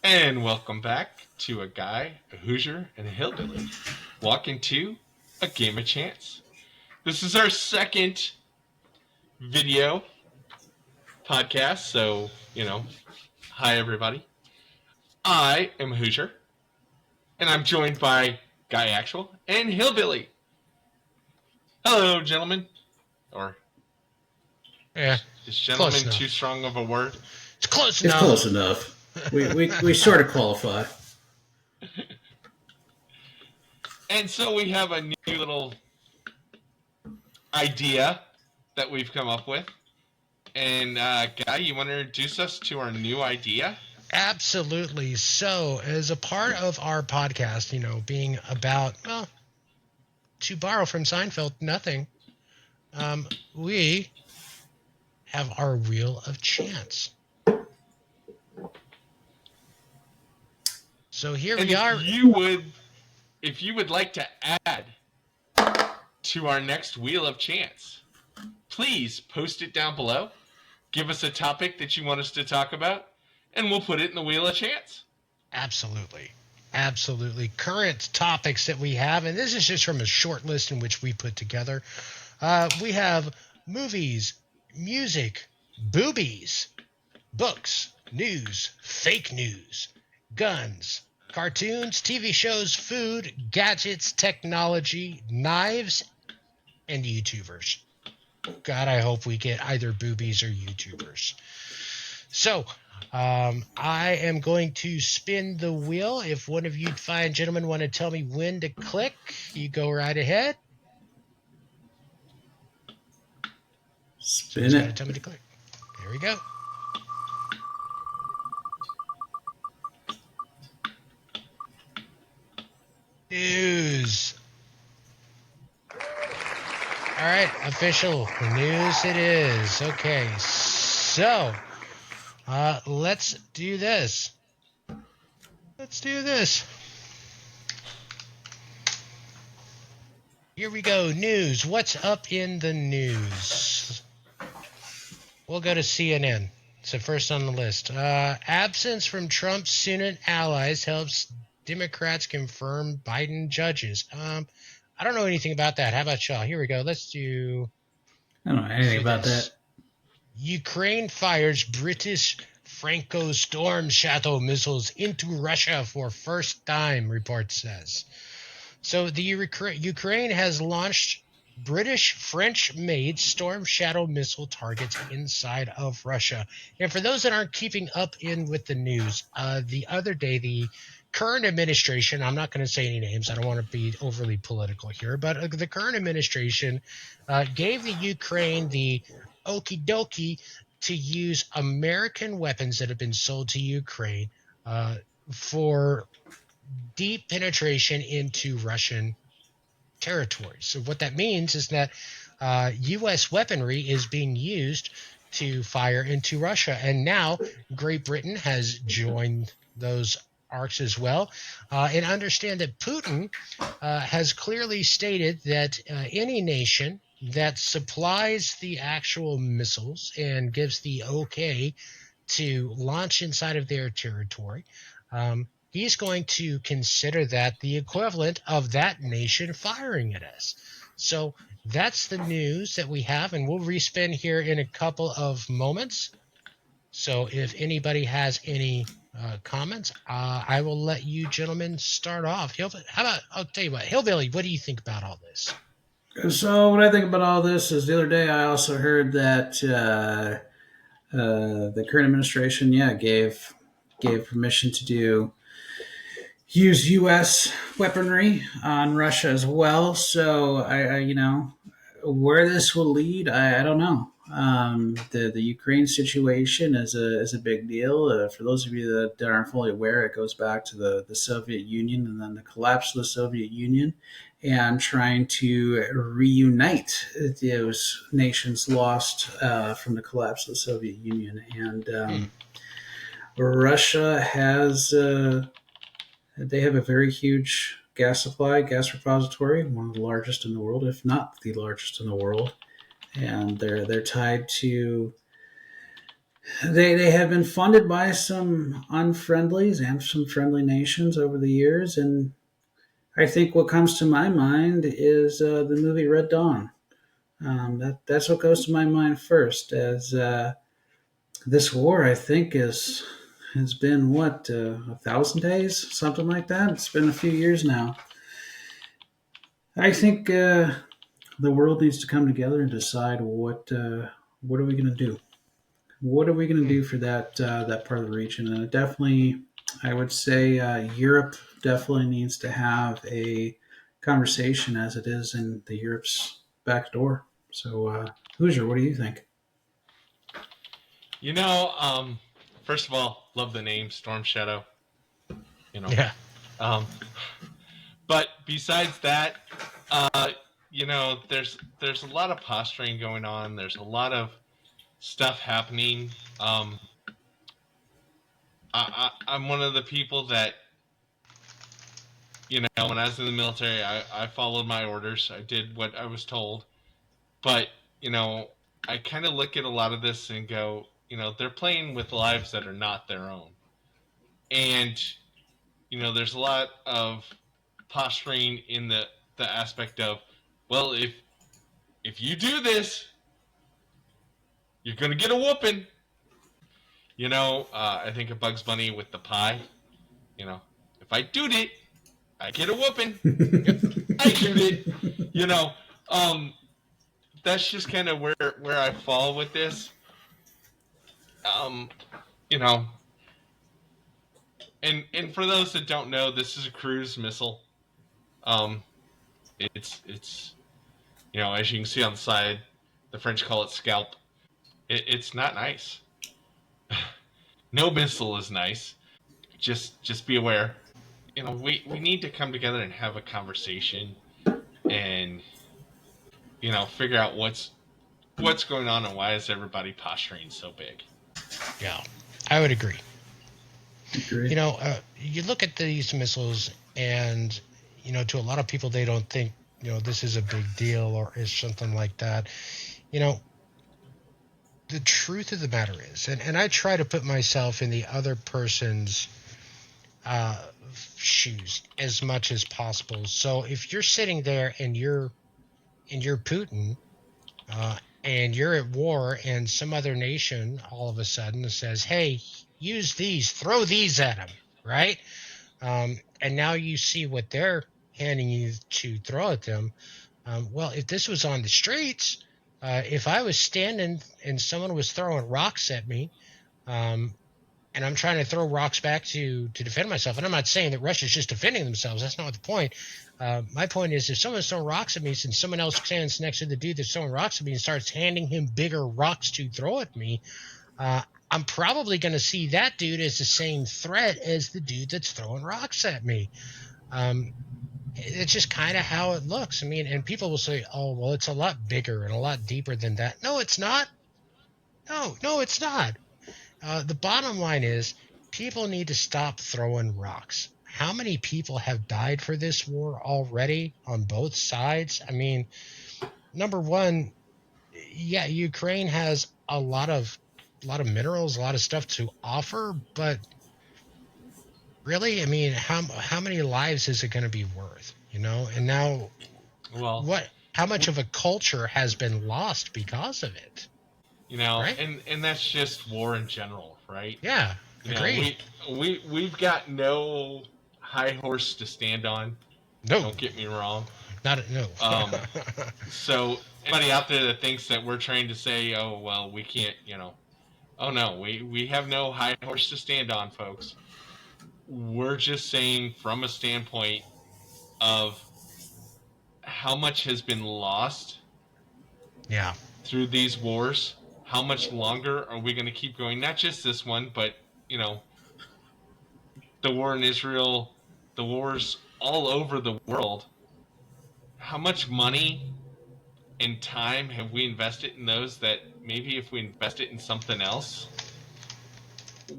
And welcome back to a guy, a Hoosier, and a Hillbilly walk into a game of chance. This is our second video podcast, so, hi everybody. I am Hoosier, and I'm joined by Guy Actual and Hillbilly. Hello, gentlemen. Or Yeah, is close gentleman enough. too strong of a word? It's close It's enough. close enough. We sort of qualify. And so we have a new little idea that we've come up with. And Guy, you want to introduce us to our new idea? Absolutely. So, as a part of our podcast, being about, well, to borrow from Seinfeld, nothing, we have our Wheel of Chance. So here And we are. if you would like to add to our next Wheel of Chance, please post it down below. Give us a topic that you want us to talk about, and we'll put it in the Wheel of Chance. Absolutely. Absolutely. Current topics that we have, and this is just from a short list in which we put together. We have movies, music, boobies, books, news, fake news, guns, cartoons, TV shows, food, gadgets, technology, knives, and YouTubers. God, I hope we get either boobies or YouTubers. So, I am going to spin the wheel. If one of you fine gentlemen want to tell me when to click, you go right ahead. Spin Someone's got to it. tell me to click. There we go. News. All right, official news it is. Okay, so let's do this. Here we go. News. What's up in the news? We'll go to CNN. So first on the list. Absence from Trump's Senate allies helps Democrats confirm Biden judges. I don't know anything about that. How about y'all? Here we go. Let's do I don't know anything about this. that. Ukraine fires British Franco Storm Shadow missiles into Russia for first time, report says. So the Ukraine has launched British French-made Storm Shadow missile targets inside of Russia. And for those that aren't keeping up with the news, the other day the current administration, I'm not going to say any names, I don't want to be overly political here, but the current administration gave the Ukraine the okie dokie to use American weapons that have been sold to Ukraine for deep penetration into Russian territory. So what that means is that U.S. weaponry is being used to fire into Russia. And now Great Britain has joined those arcs as well. And understand that Putin has clearly stated that any nation that supplies the actual missiles and gives the okay to launch inside of their territory, he's going to consider that the equivalent of that nation firing at us. So that's the news that we have, and we'll respin here in a couple of moments. So if anybody has any comments, I will let you gentlemen start off. I'll tell you what, Hillbilly, what do you think about all this? So what I think about all this is the other day I also heard that the current administration, gave permission to use U.S. weaponry on Russia as well. So where this will lead, I don't know. The Ukraine situation is a big deal. For those of you that aren't fully aware, it goes back to the Soviet Union and then the collapse of the Soviet Union, and trying to reunite those nations lost from the collapse of the Soviet Union. And Russia has they have a very huge gas supply, gas repository, one of the largest in the world, if not the largest in the world, and they're tied to They have been funded by some unfriendlies and some friendly nations over the years, and I think what comes to my mind is the movie Red Dawn. That's what goes to my mind first, as this war I think is has been what 1,000 days, something like that. It's been a few years now. I think the world needs to come together and decide what are we going to do. What are we going to Hmm. do for that part of the region? And definitely, I would say Europe definitely needs to have a conversation as it is in the Europe's back door. So, Hoosier, what do you think? You know, first of all, love the name Storm Shadow. You know, Yeah. um, but besides that, uh, there's a lot of posturing going on. There's a lot of stuff happening. I'm one of the people that, when I was in the military, I followed my orders. I did what I was told. But, you know, I kind of look at a lot of this and go, they're playing with lives that are not their own. And, there's a lot of posturing in the aspect of, well, if you do this, you're going to get a whooping. I think of Bugs Bunny with the pie. You know, if I do it, I get a whooping. Yep. I do it. You know, um, that's just kind of where I fall with this. Um, you know, and for those that don't know, this is a cruise missile. Um, it's as you can see on the side, the French call it scalp. It's not nice. No missile is nice. Just be aware. We need to come together and have a conversation and figure out what's going on and why is everybody posturing so big. Yeah. I would agree. Agree. You look at these missiles, and to a lot of people, they don't think this is a big deal or is something like that. You know, the truth of the matter is, and I try to put myself in the other person's uh, shoes as much as possible. So if you're sitting there and you're Putin, and you're at war, and some other nation all of a sudden says, "Hey, use these, throw these at them," right? And now you see what they're handing you to throw at them. Well, if this was on the streets, if I was standing and someone was throwing rocks at me, um, and I'm trying to throw rocks back to defend myself, and I'm not saying that Russia's just defending themselves. That's not the point. My point is, if someone's throwing rocks at me, and someone else stands next to the dude that's throwing rocks at me and starts handing him bigger rocks to throw at me, uh, I'm probably going to see that dude as the same threat as the dude that's throwing rocks at me. Um, it's just kind of how it looks. I mean, and people will say, "Oh, well, it's a lot bigger and a lot deeper than that." No, it's not. No, it's not. The bottom line is, people need to stop throwing rocks. How many people have died for this war already on both sides? I mean, number one, yeah, Ukraine has a lot of minerals, a lot of stuff to offer, but really, I mean, how many lives is it going to be worth? And now Well, what? How much of a culture has been lost because of it? Right? and that's just war in general, right? Yeah, You know, agreed. we've got no high horse to stand on. No, Don't get me wrong. not no. Um, so anybody out there that thinks that we're trying to say, oh well, we can't, oh no, we have no high horse to stand on, folks. We're just saying from a standpoint of how much has been lost Yeah, through these wars. How much longer are we going to keep going? Not just this one, but you know, the war in Israel, the wars all over the world. How much money and time have we invested in those that maybe if we invest it in something else,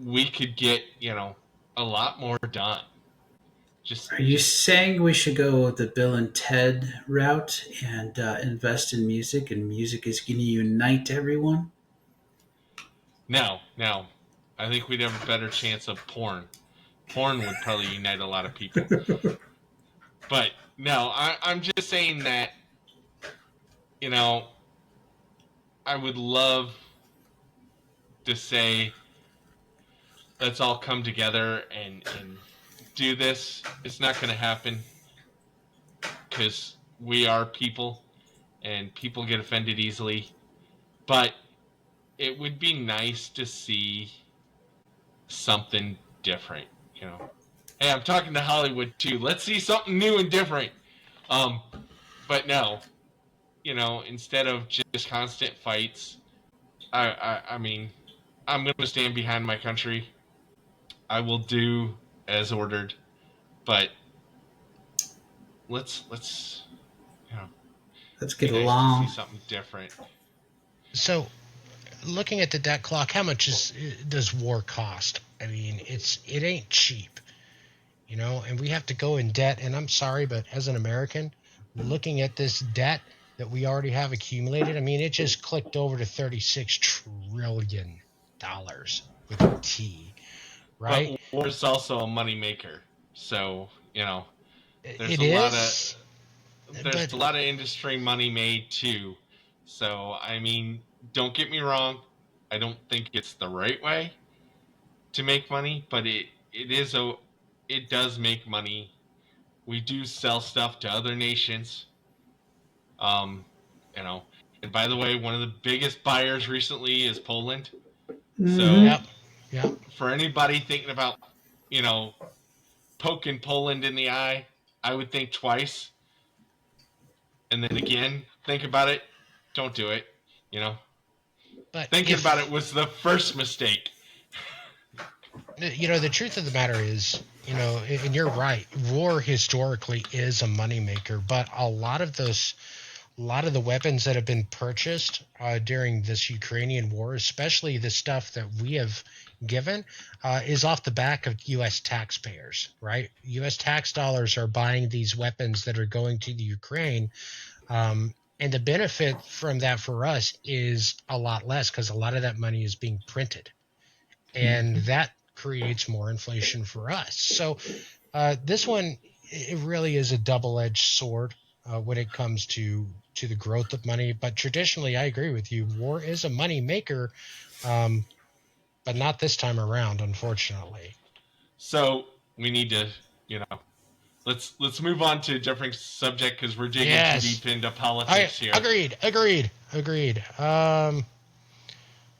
we could get, a lot more done. Are you Just saying we should go the Bill and Ted route and invest in music, and music is going to unite everyone? Now, I think we'd have a better chance of porn. Porn would probably unite a lot of people. But no, I'm just saying that, you know, I would love to say, let's all come together and do this. It's not going to happen because we are people and people get offended easily. But it would be nice to see something different, you know. Hey, I'm talking to Hollywood too. Let's see something new and different. Um, but no, you know, instead of just constant fights, I mean, I'm going to stand behind my country. I will do as ordered, but let's you know, Let's be get nice to see along. something different. So, looking at the debt clock, how much does war cost? I mean, it ain't cheap, you know, and we have to go in debt. And I'm sorry, but as an American, looking at this debt that we already have accumulated, I mean, it just clicked over to $36 trillion with a T, But right? war is also a money maker, so you know, there's It a lot of is, there's but a lot of industry money made too. So I mean, don't get me wrong, I don't think it's the right way to make money, but it does make money. We do sell stuff to other nations. Um, you know, and by the way, one of the biggest buyers recently is Poland. So Hmm. yep, yep. for anybody thinking about, you know, poking Poland in the eye, I would think twice. And then again, think about it. Don't do it. You know, But thinking about it if was the first mistake. you know, the truth of the matter is, you know, and you're right, war historically is a moneymaker, but a lot of the weapons that have been purchased during this Ukrainian war, especially the stuff that we have given, is off the back of U.S. taxpayers, right? U.S. tax dollars are buying these weapons that are going to the Ukraine. And the benefit from that for us is a lot less because a lot of that money is being printed. And that creates more inflation for us. So this one, it really is a double-edged sword when it comes to the growth of money. But traditionally, I agree with you. War is a money maker, um, but not this time around, unfortunately. So we need to, you know, let's move on to a different subject because we're digging too Yes, deep into I politics here. agreed.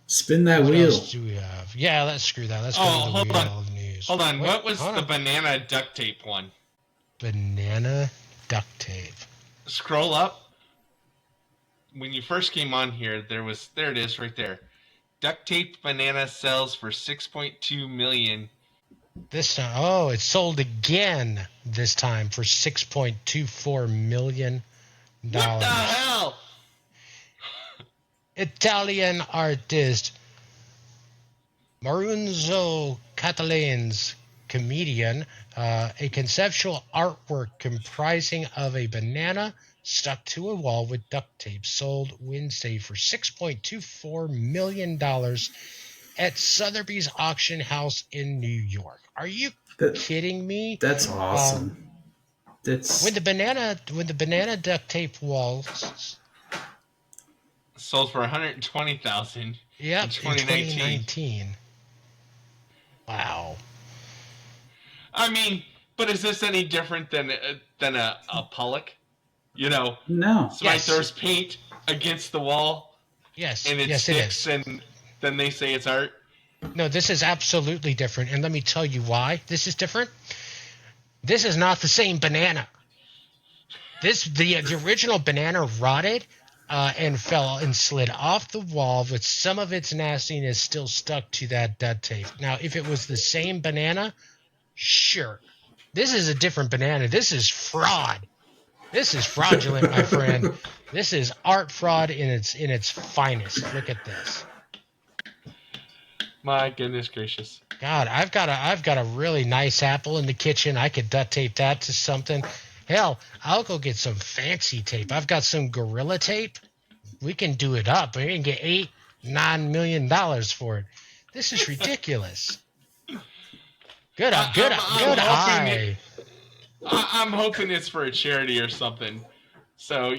Spin that What else wheel. do we have? Yeah, let's screw that. Let's go to Oh, the hold on, wheel of news. hold on. Wait, What was hold the on. banana duct tape one? Banana duct tape. Scroll up. When you first came on here, there it is right there. Duct tape banana sells for 6.2 million. This time, oh, it sold again this time for $6.24 million. What the hell? Italian artist Maurizio Catalane's comedian, a conceptual artwork comprising of a banana stuck to a wall with duct tape, sold Wednesday for $6.24 million at Sotheby's auction house in New York. Are you That kidding me? that's Um, awesome. when That's the banana duct tape walls, Sold for 120,000 in yep, in 2019. 2019. Wow. I mean, but is this any different than a Pollock? You know, no. somebody Yes. throws paint against the wall Yes. and it Yes, it sticks, is. and then they say it's art. No, this is absolutely different. And let me tell you why this is different. This is not the same banana. The original banana rotted and fell and slid off the wall with some of its nastiness still stuck to that duct tape. Now, if it was the same banana, sure. This is a different banana. This is fraud. This is fraudulent, my friend. This is art fraud in its finest. Look at this. My goodness gracious. God, I've got a really nice apple in the kitchen. I could duct tape that to something. Hell, I'll go get some fancy tape. I've got some Gorilla tape. We can do it up. We can get $9 million for it. This is ridiculous. Good I'm hoping eye. I'm hoping it's for a charity or something. So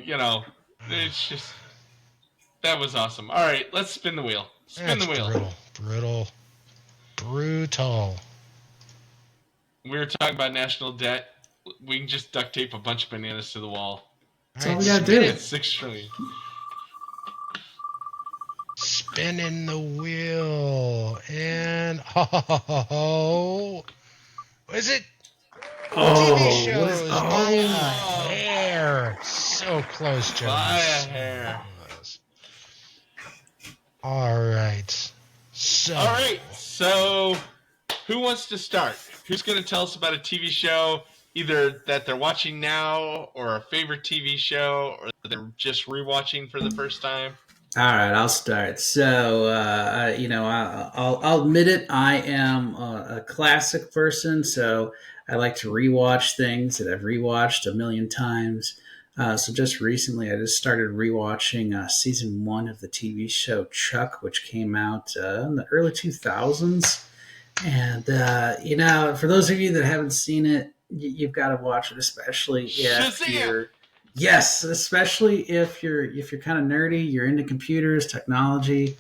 it's just that was awesome. All right, let's spin the wheel. Spin That's the wheel. Brutal. We were talking about national debt. We can just duct tape a bunch of bananas to the wall. That's all we gotta do. It's $6 trillion. Spinning the wheel. And oh, is it? TV shows by a hair. So close, Jonas. By a hair. All right. So who wants to start? Who's going to tell us about a TV show, either that they're watching now or a favorite TV show, or they're just rewatching for the first time? All right, I'll start. So, I'll admit it. I am a classic person, so I like to rewatch things that I've rewatched a million times. So just recently, I just started rewatching season 1 of the TV show Chuck, which came out in the early 2000s. And for those of you that haven't seen it, you've got to watch it, especially if you're. Yes, especially if you're kind of nerdy, you're into computers, technology.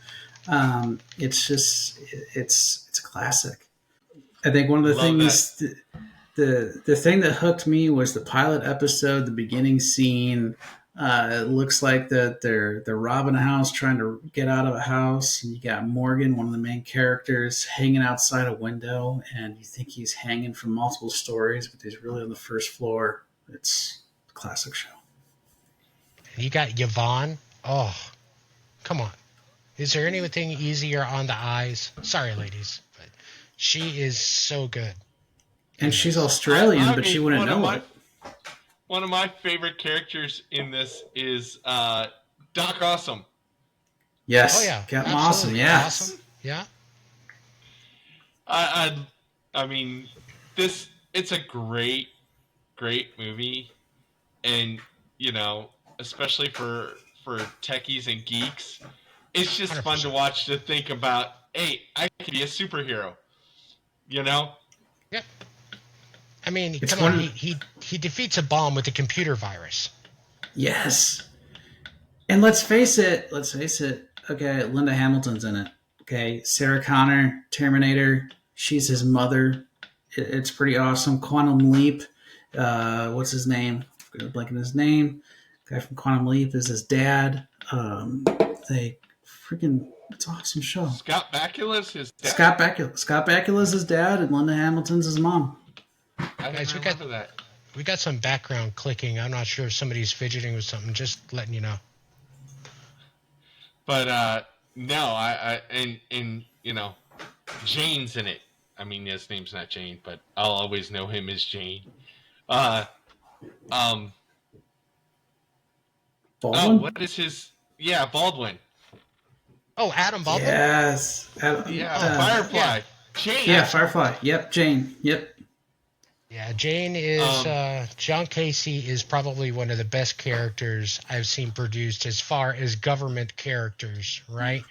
It's a classic. I think one of the things the thing that hooked me was the pilot episode, the beginning scene. It looks like that they're robbing a house, trying to get out of a house, and you got Morgan, one of the main characters, hanging outside a window, and you think he's hanging from multiple stories, but he's really on the first floor. It's a classic show. You got Yvonne. Oh, come on. Is there anything easier on the eyes? Sorry, ladies, but she is so good. And she's Australian, but she wouldn't know it. One of my favorite characters in this is Doc Awesome. Yes. Oh, yeah. Captain Awesome, yes. Awesome. Yeah. I mean, it's a great movie. And, especially for techies and geeks, it's just 100%. Fun to watch, to think about, hey, I could be a superhero, Yeah. I mean, he defeats a bomb with a computer virus. Yes. And let's face it. Okay, Linda Hamilton's in it. Okay, Sarah Connor, Terminator. She's his mother. It's pretty awesome. Quantum Leap. What's his name? I'm blanking his name. Guy from Quantum Leap is his dad. It's an awesome show. Scott Bakula's his dad. Scott Bakula's his dad, and Linda Hamilton's his mom. Guys, we got some background clicking. I'm not sure if somebody's fidgeting with something. Just letting you know. But no, Jane's in it. I mean, his name's not Jane, but I'll always know him as Jane. Baldwin? What is his? Yeah, Baldwin. Oh, Adam Baldwin. Yes. Firefly. Yeah. Jane. Yeah, Firefly. Yep, Jane. Yep. Yeah, Jane is John Casey is probably one of the best characters I've seen produced as far as government characters, right?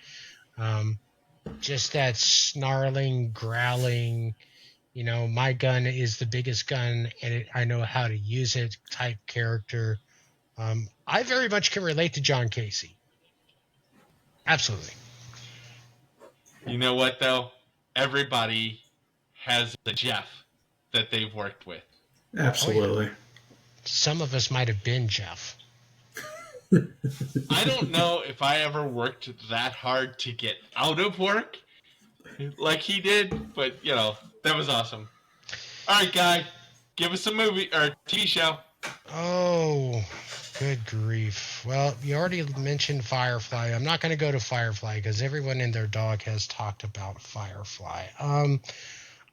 Just that snarling, growling, my gun is the biggest gun and I know how to use it type character. I very much can relate to John Casey. Absolutely. You know what, though? Everybody has a Jeff that they've worked with. Absolutely. Oh, yeah. Some of us might have been Jeff. I don't know if I ever worked that hard to get out of work like he did, but, that was awesome. All right, Guy, give us a movie or TV show. Oh, good grief. Well, you already mentioned Firefly. I'm not going to go to Firefly because everyone and their dog has talked about Firefly.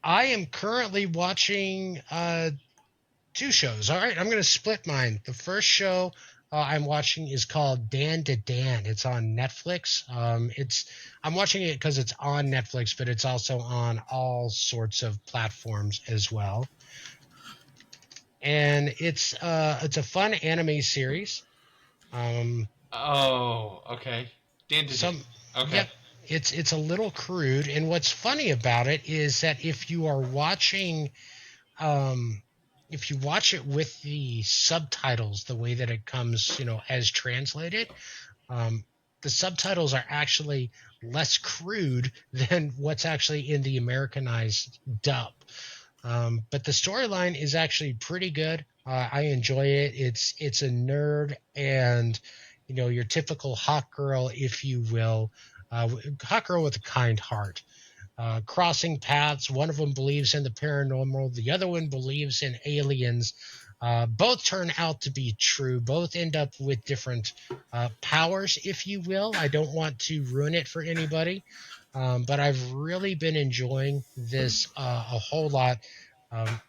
I am currently watching 2 shows. All right, I'm going to split mine. The first show I'm watching is called Dan to Dan. It's on Netflix. I'm watching it because it's on Netflix, but it's also on all sorts of platforms as well. And it's a fun anime series. Oh, okay. Dan to Dan. Okay. Yep. It's a little crude, and what's funny about it is that um, if you watch it with the subtitles, the way that it comes, as translated, um, the subtitles are actually less crude than what's actually in the Americanized dub. But the storyline is actually pretty good. I enjoy it. It's a nerd and your typical hot girl, if you will, hot girl with a kind heart. Crossing paths. One of them believes in the paranormal. The other one believes in aliens. Both turn out to be true. Both end up with different powers, if you will. I don't want to ruin it for anybody, but I've really been enjoying this a whole lot.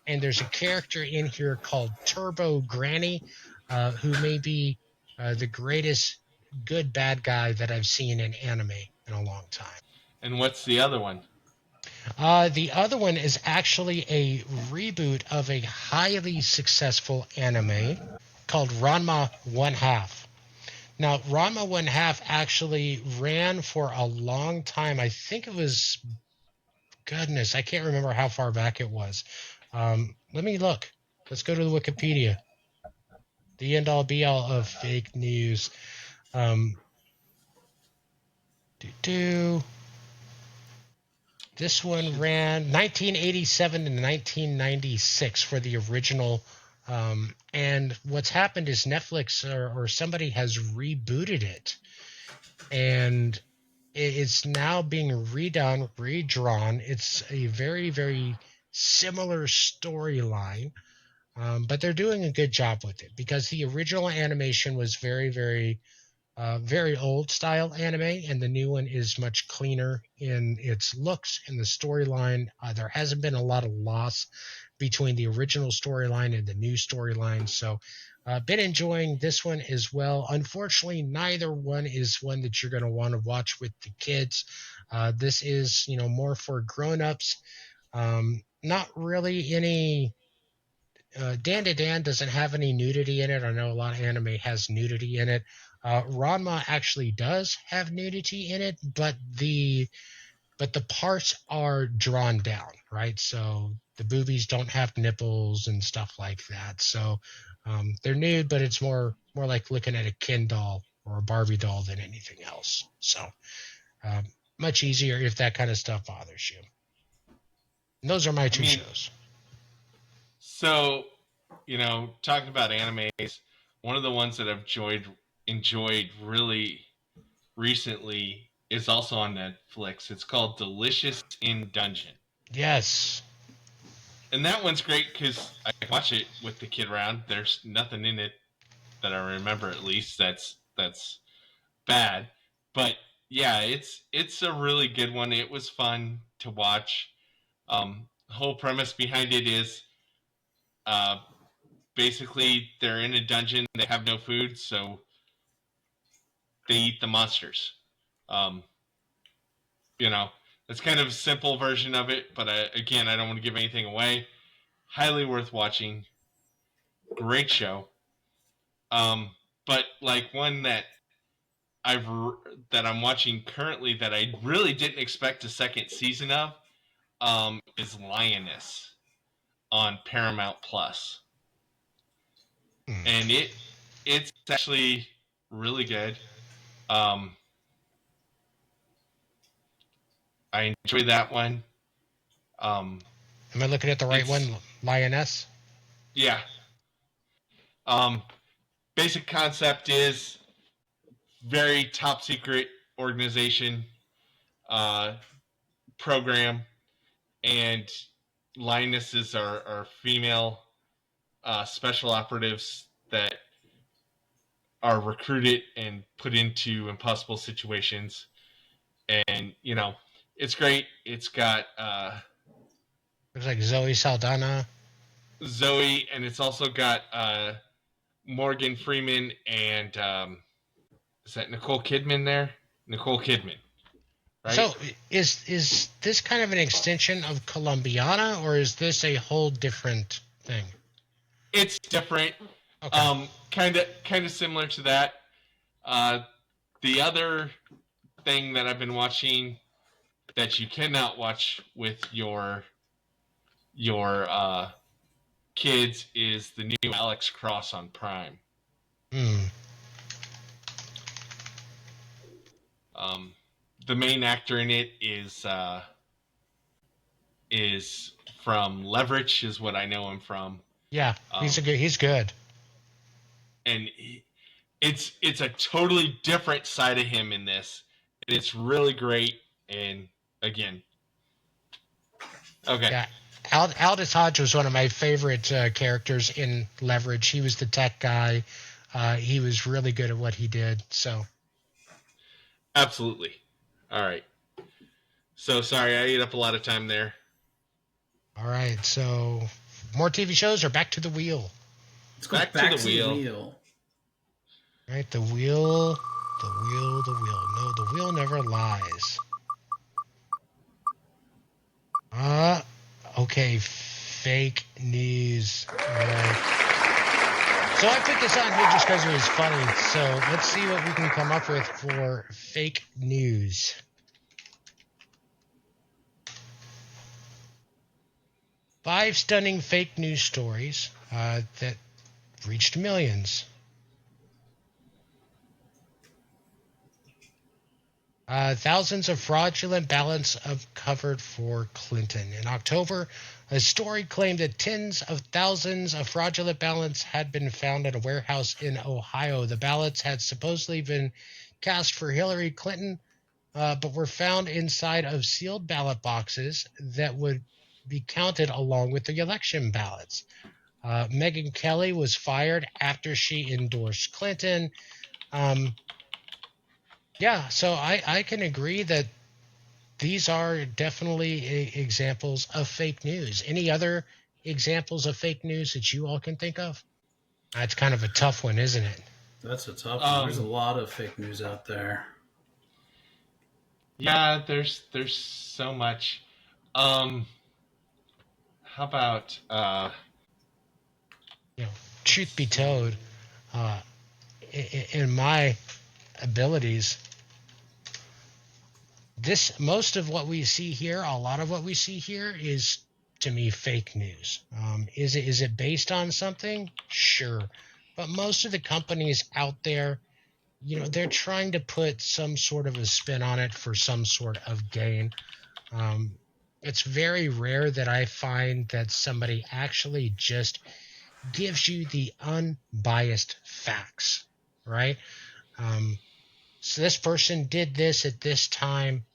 And there's a character in here called Turbo Granny, who may be the greatest good bad guy that I've seen in anime in a long time. And what's the other one? The other one is actually a reboot of a highly successful anime called Ranma One Half. Now, Ranma One Half actually ran for a long time. I think it was, goodness, I can't remember how far back it was. Let me look. Let's go to the Wikipedia. The end all be all of fake news. Um, do, do. This one Should ran 1987 to 1996 for the original. And what's happened is Netflix or somebody has rebooted it. And it's now being redone, redrawn. It's a very, very similar storyline, but they're doing a good job with it because the original animation was very, very very old style anime, and the new one is much cleaner in its looks and the storyline. There hasn't been a lot of loss between the original storyline and the new storyline, so been enjoying this one as well. Unfortunately, neither one is one that you're going to want to watch with the kids. This is, more for grown-ups. Not really any Dan to Dan doesn't have any nudity in it. I know a lot of anime has nudity in it. Ranma actually does have nudity in it, but the parts are drawn down, right? So the boobies don't have nipples and stuff like that. So they're nude, but it's more like looking at a Ken doll or a Barbie doll than anything else. So um, much easier if that kind of stuff bothers you. And those are my I two mean, shows. so talking about animes, one of the ones that I've enjoyed really recently is also on Netflix. It's called Delicious in Dungeon. Yes. And that one's great because I watch it with the kid around. There's nothing in it that I remember, at least, that's bad. But yeah, it's a really good one. It was fun to watch. The whole premise behind it is uh, basically they're in a dungeon. They have no food, so they eat the monsters. Um, you know, that's kind of a simple version of it. But again, I don't want to give anything away. Highly worth watching. Great show. But like one I've that I'm watching currently that I really didn't expect a second season of is Lioness on Paramount Plus, Hmm. and it's actually really good. Um, I enjoy that one. Um, Am I looking at the right it's one? Lioness? yeah. Um, Basic concept is very top secret organization uh, program, and lionesses are female special operatives that are recruited and put into impossible situations. And it's great. It's got Looks like Zoe Saldana. Zoe, and it's also got Morgan Freeman and is that Nicole Kidman there? Nicole Kidman, right? So is this kind of an extension of Columbiana, or is this a whole different thing? It's different. Okay. Kind of similar to that. Uh, the other thing that I've been watching that you cannot watch with your kids is the new Alex Cross on Prime. Hmm. Um, the main actor in it is from Leverage, is what I know him from. Yeah, Um, he's good. and it's a totally different side of him in this, and it's really great. And again, okay, Yeah. Aldous Hodge was one of my favorite characters in Leverage. He was the tech guy. He was really good at what he did. So, absolutely. All right. So sorry, I ate up a lot of time there. all right. So, more TV shows or back to the wheel? Let's go Back to back the to the wheel. wheel. All right, the wheel, the wheel, the wheel. No, the wheel never lies. Uh, okay, fake news. All right. So I put this on here just because it was funny. So let's see what we can come up with for fake news. Five stunning fake news stories that reached millions. Thousands of fraudulent ballots uncovered for Clinton. In October, a story claimed that tens of thousands of fraudulent ballots had been found at a warehouse in Ohio. The ballots had supposedly been cast for Hillary Clinton, but were found inside of sealed ballot boxes that would be counted along with the election ballots. Megyn Kelly was fired after she endorsed Clinton. Um, yeah, so I can agree that these are definitely examples of fake news. Any other examples of fake news that you all can think of? That's kind of a tough one, isn't it? That's a tough one. There's a Um, lot of fake news out there. yeah, there's so much. Um, how about You know, let's truth be told, see. uh, in my abilities, this most of what we see here, a lot of what we see here, is to me fake news. Is it based on something? Sure, but most of the companies out there, they're trying to put some sort of a spin on it for some sort of gain. Um, it's very rare that I find that somebody actually just gives you the unbiased facts, right? Um, so this person did this at this time.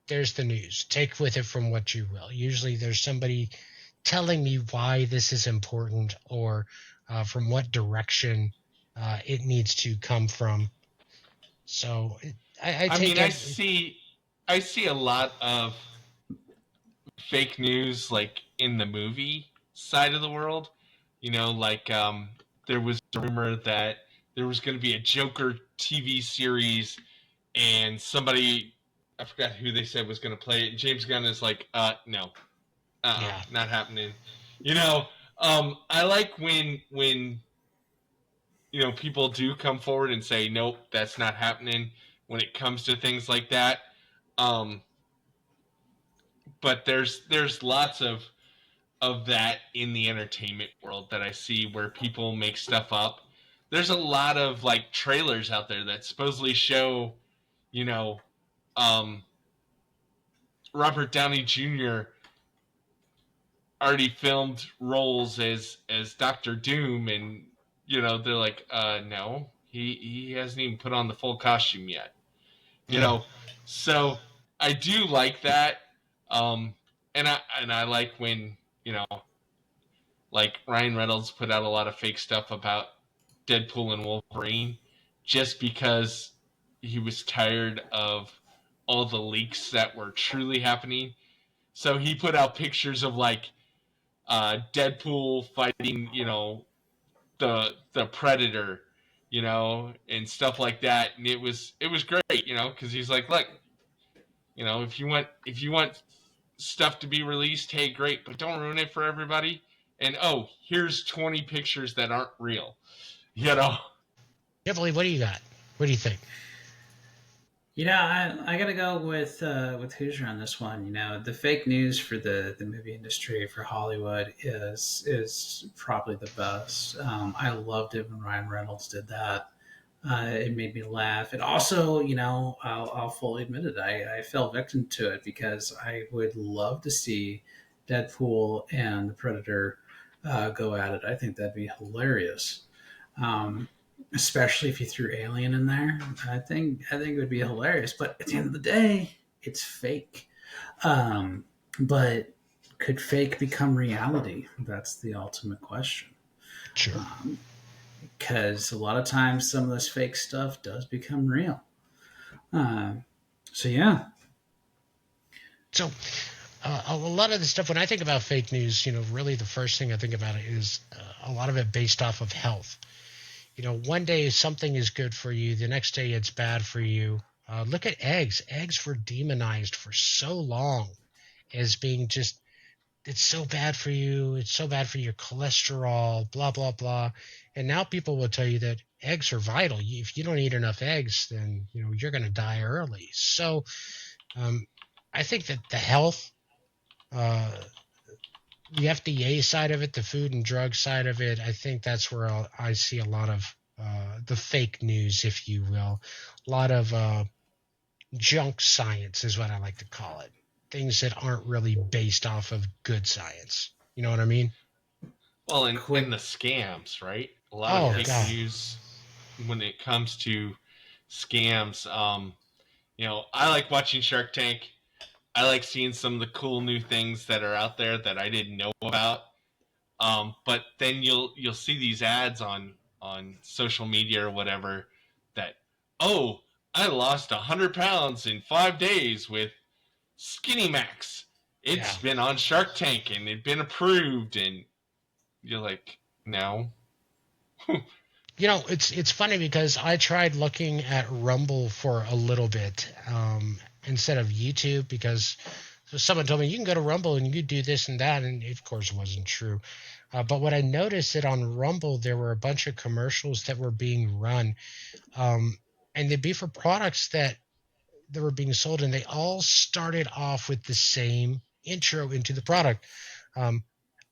There's the news. Take with it from what you will. Usually there's somebody telling me why this is important or from what direction it needs to come from. So I I take mean, every. I see a lot of fake news like in the movie side of the world. Like there was a rumor that there was going to be a Joker TV series, and somebody, I forgot who they said was going to play it. And James Gunn is like, no, Yeah, not happening. You know, I like when people do come forward and say, nope, that's not happening when it comes to things like that. Um, but there's lots of that in the entertainment world that I see where people make stuff up. There's a lot of like trailers out there that supposedly show, you know, um, Robert Downey Jr. already filmed roles as Doctor Doom, and they're like, no, he hasn't even put on the full costume yet. You yeah, know, so I do like that, um, and I like when like Ryan Reynolds put out a lot of fake stuff about Deadpool and Wolverine, just because he was tired of all the leaks that were truly happening. So he put out pictures of like Deadpool fighting, the Predator, and stuff like that, and it was great, because he's like, look, if you want stuff to be released, hey, great, but don't ruin it for everybody. And oh, here's 20 pictures that aren't real. You know, Hillbilly, what do you got? What do you think? I gotta go with Hoosier on this one. The fake news for the movie industry for Hollywood is probably the best. I loved it when Ryan Reynolds did that. It made me laugh. It also, I'll fully admit it. I fell victim to it because I would love to see Deadpool and the Predator go at it. I think that'd be hilarious. Um, Especially if you threw Alien in there. I think it would be hilarious. But at the end of the day, it's fake. Um, but could fake become reality? That's the ultimate question. Sure. Because a lot of times some of this fake stuff does become real. Uh, so yeah, So a lot of the stuff when I think about fake news, really the first thing I think about it is a lot of it based off of health. One day something is good for you, the next day it's bad for you. Look at eggs. Eggs were demonized for so long as being just, it's so bad for you. It's so bad for your cholesterol, blah, blah, blah. And now people will tell you that eggs are vital. If you don't eat enough eggs, then, you're going to die early. So um, I think that the health, uh, the FDA side of it, the food and drug side of it, I think that's where I see a lot of the fake news, if you will. A lot of junk science is what I like to call it. Things that aren't really based off of good science. You know what I mean? Well, in quick. the scams, right? A lot of Oh, fake God. Yes, news when it comes to scams. I like watching Shark Tank. I like seeing some of the cool new things that are out there that I didn't know about. But then you'll see these ads on social media or whatever that, oh, I lost 100 pounds in 5 days with Skinny Max. Yeah. It's been on Shark Tank and it's been approved, and you're like, no. It's funny because I tried looking at Rumble for a little bit instead of YouTube because so someone told me you can go to Rumble and you could do this and that, and of course it wasn't true. But what I noticed that on Rumble there were a bunch of commercials that were being run, um, and they'd be for products that were being sold, and they all started off with the same intro into the product. Um,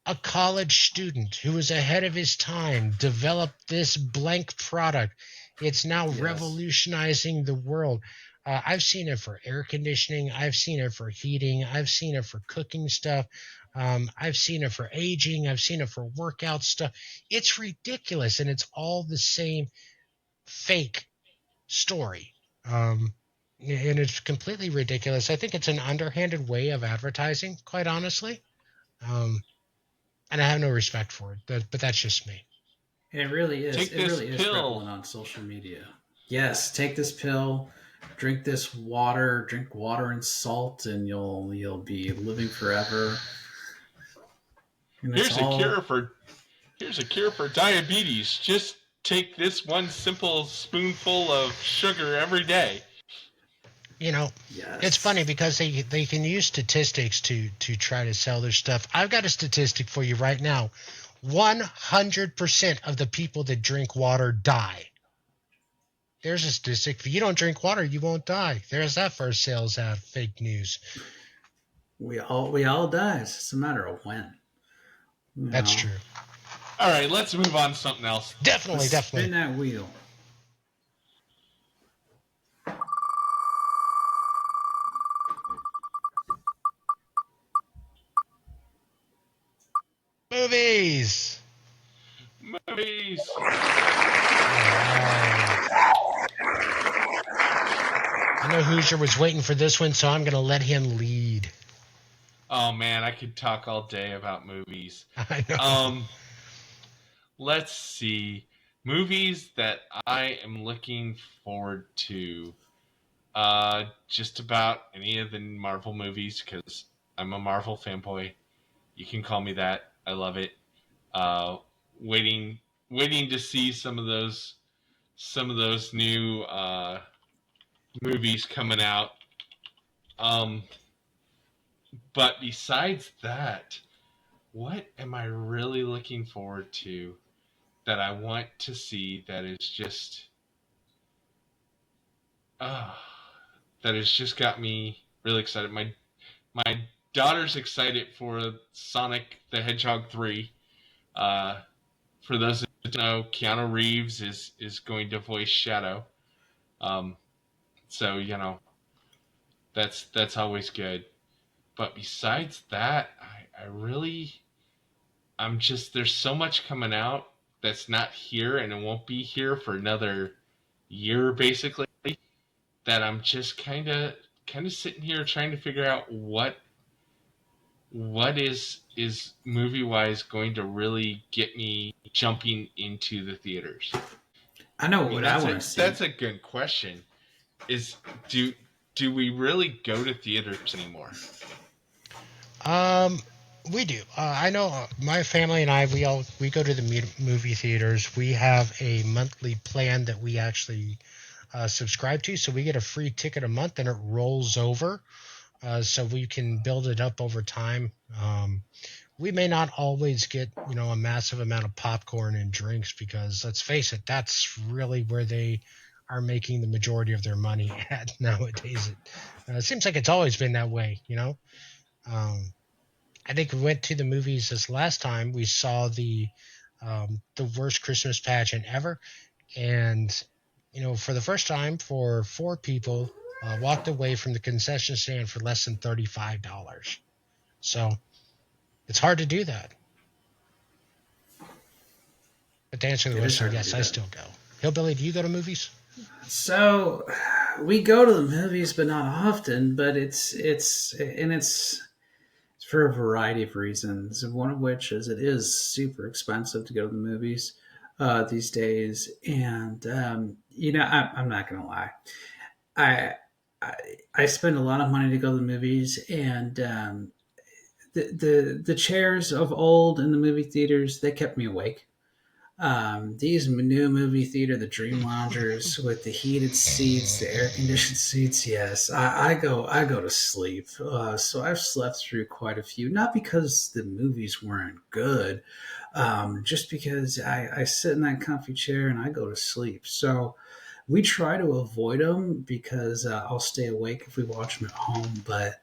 a college student who was ahead of his time developed this blank product. It's now yes, revolutionizing the world. I've seen it for air conditioning. I've seen it for heating. I've seen it for cooking stuff. I've seen it for aging. I've seen it for workout stuff. It's ridiculous, and it's all the same fake story. And it's completely ridiculous. I think it's an underhanded way of advertising, quite honestly. Um, and I have no respect for it. But that's just me. it really is. Take It this really is pill. prevalent on social media. Yes, take this pill, drink this water, drink water and salt, and you'll be living forever. And it's Here's a cure all for here's a cure for diabetes. Just take this one simple spoonful of sugar every day. You know, it's funny yes. because they can use statistics to try to sell their stuff. I've got a statistic for you right now. 100% of the people that drink water die. There's a statistic. If you don't drink water, you won't die. There's that for a sales ad. Fake news. We all die. It's just a matter of when. You That's know, true. All right, let's move on to something else. Definitely, let's spin definitely. that wheel. Movies. Movies. All right. I know Hoosier was waiting for this one, so I'm going to let him lead. Oh man, I could talk all day about movies. I know. Um, let's see. Movies that I am looking forward to. Just about any of the Marvel movies because I'm a Marvel fanboy. You can call me that. I love it. Uh, waiting, waiting to see some of those new movies coming out. Um, but besides that, what am I really looking forward to that I want to see that is just, uh, that has just got me really excited. My daughter's excited for Sonic the Hedgehog 3. Uh, for those who don't know, Keanu Reeves is going to voice Shadow. Um, so that's always good. But besides that, I really I'm just there's so much coming out that's not here and it won't be here for another year basically, that I'm just kind of sitting here trying to figure out what is movie wise going to really get me jumping into the theaters. I know I mean, what I want to see. that's a good question. Is do do we really go to theaters anymore? Um, we do. I know my family and I. We go to the movie theaters. We have a monthly plan that we actually subscribe to, so we get a free ticket a month, and it rolls over. So we can build it up over time. We may not always get a massive amount of popcorn and drinks because let's face it, that's really where they are making the majority of their money at nowadays. It seems like it's always been that way. Um, I think we went to the movies this last time. We saw the worst Christmas pageant ever, and for the first time, for four people, walked away from the concession stand for less than $35. So it's hard to do that. But to answer the It is question, hard to yes, do I that. still go. Hillbilly, do you go to movies? So we go to the movies, but not often. But it's for a variety of reasons. One of which is it is super expensive to go to the movies these days, and I'm not gonna lie, I, I I spend a lot of money to go to the movies, and the chairs of old in the movie theaters, they kept me awake. These new movie theater, the Dream Loungers with the heated seats, the air conditioned seats. Yes, I go to sleep. So I've slept through quite a few, not because the movies weren't good, just because I sit in that comfy chair and I go to sleep. So we try to avoid them because I'll stay awake if we watch them at home. But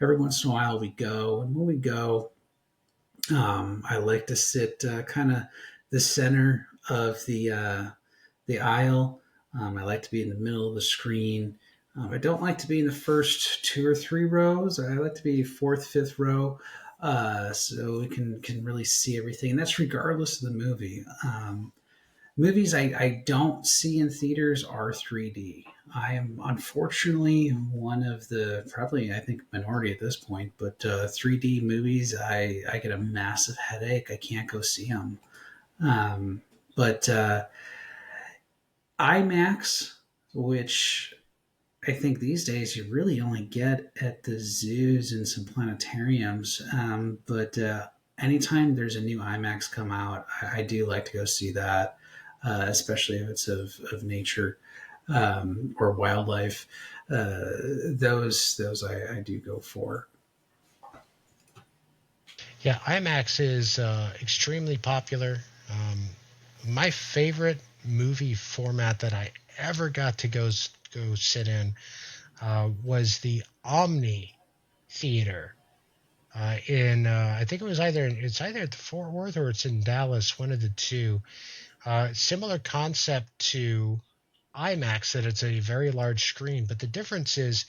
every once in a while we go, and when we go, I like to sit kind of the center of the aisle. I like to be in the middle of the screen. I don't like to be in the first two or three rows. I like to be fourth, fifth row, so we can really see everything. And that's regardless of the movie. Movies I don't see in theaters are 3D. I am unfortunately one of the probably I think minority at this point, but 3D movies I get a massive headache. I can't go see them. But IMAX, which I think these days you really only get at the zoos and some planetariums. But anytime there's a new IMAX come out, I do like to go see that, especially if it's of nature or wildlife. Those I do go for. Yeah, IMAX is extremely popular. My favorite movie format that I ever got to go sit in was the Omni Theater in I think it's either at the Fort Worth or it's in Dallas, one of the two. Similar concept to IMAX, that it's a very large screen, but the difference is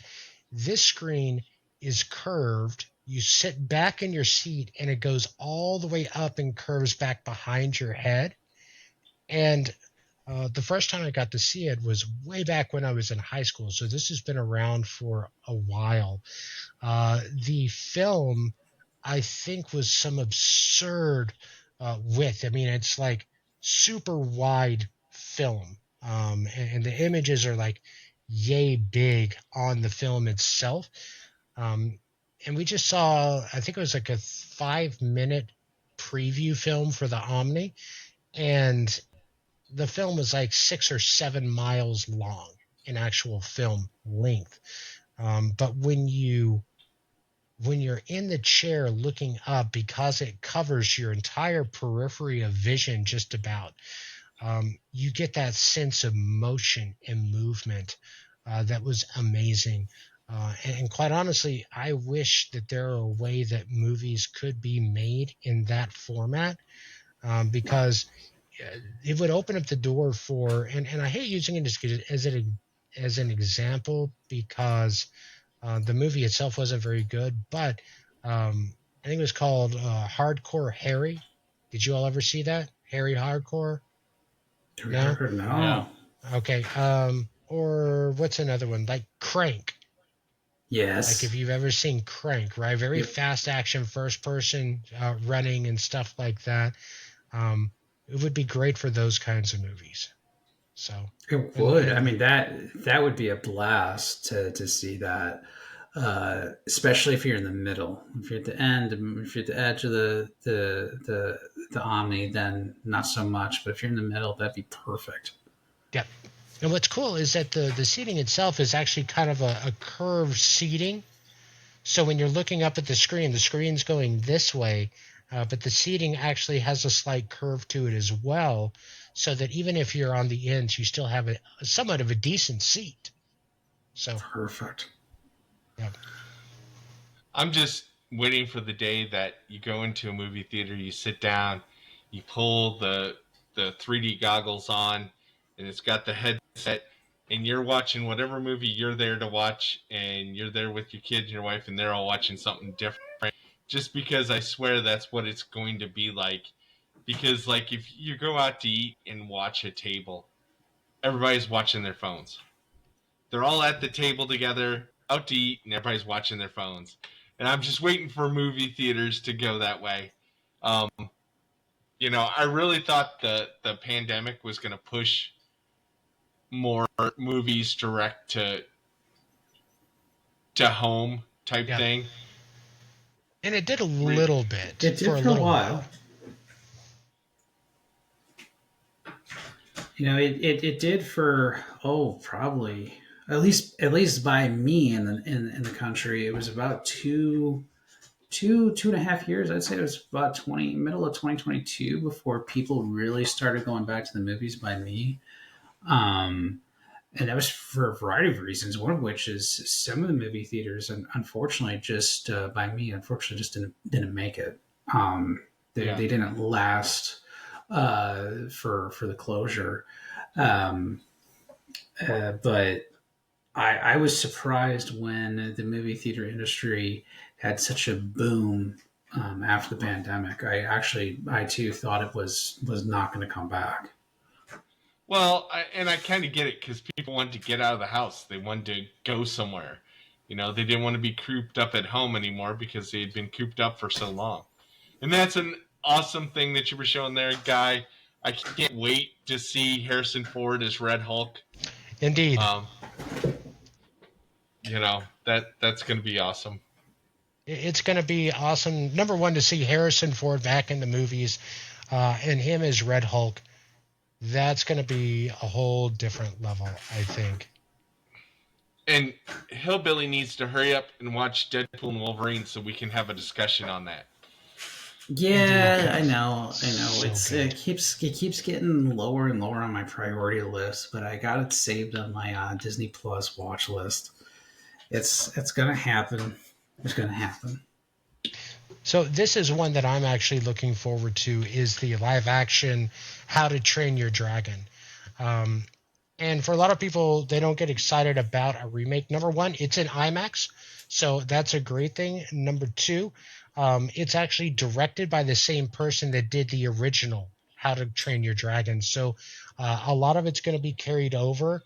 this screen is curved. You sit back in your seat and it goes all the way up and curves back behind your head. And the first time I got to see it was way back when I was in high school. So this has been around for a while. The film, I think, was some absurd width. I mean, it's like super wide film, and the images are like yay big on the film itself. Um, and we just saw, I think it was like a 5 minute preview film for the Omni, and the film was like 6 or 7 miles long in actual film length. But when you're in the chair looking up, because it covers your entire periphery of vision, just about, you get that sense of motion and movement that was amazing. And quite honestly, I wish that there were a way that movies could be made in that format, because it would open up the door for, and I hate using it as an example because the movie itself wasn't very good, but I think it was called Hardcore Harry. Did you all ever see that? Harry Hardcore? No? No. No. Okay. Or what's another one? Like Crank. Like if Yes. you've ever seen Crank, right? Very Yep. fast action, first person running and stuff like that. It would be great for those kinds of movies. So, It would. I and mean, that would be a blast to see that, especially if you're in the middle. If you're at the end, if you're at the edge of the Omni, then not so much. But if you're in the middle, that'd be perfect. yeah. And what's cool is that the seating itself is actually kind of a curved seating. So when you're looking up at the screen's going this way, but the seating actually has a slight curve to it as well, so that even if you're on the ends, you still have somewhat of a decent seat. So, Perfect. yeah, I'm just waiting for the day that you go into a movie theater, you sit down, you pull the 3D goggles on, and it's got the headset, and you're watching whatever movie you're there to watch, and you're there with your kids and your wife, and they're all watching something different. Just because I swear that's what it's going to be like. Because like if you go out to eat and watch a table, everybody's watching their phones. They're all at the table together, out to eat, and everybody's watching their phones. And I'm just waiting for movie theaters to go that way. Um, I really thought the pandemic was going to push more movies direct to home type yeah. thing. And it did a little bit It for did a for a little while. while. It did for probably at least by me in the country, it was about two and a half years. I'd say it was about middle of 2022 before people really started going back to the movies by me. Um, and that was for a variety of reasons. One of which is some of the movie theaters, and unfortunately, just by me, unfortunately, just didn't make it. Yeah. They didn't last for the closure. Um, but I was surprised when the movie theater industry had such a boom after the pandemic. I too thought it was not going to come back. Well, I kind of get it because people wanted to get out of the house. They wanted to go somewhere. They didn't want to be cooped up at home anymore because they had been cooped up for so long. And that's an awesome thing that you were showing there, Guy. I can't wait to see Harrison Ford as Red Hulk. Indeed. Um, that's going to be awesome. It's going to be awesome. Number one, to see Harrison Ford back in the movies, and him as Red Hulk. That's going to be a whole different level, I think. And Hillbilly needs to hurry up and watch Deadpool and Wolverine so we can have a discussion on that. Indeed. Yeah, I know. So It keeps getting lower and lower on my priority list, but I got it saved on my Disney Plus watch list. It's gonna happen. It's gonna happen. So this is one that I'm actually looking forward to, is the live action How to Train Your Dragon. Um, and for a lot of people, they don't get excited about a remake. Number one, it's in IMAX, so that's a great thing. Number two, it's actually directed by the same person that did the original How to Train Your Dragon. So a lot of it's going to be carried over,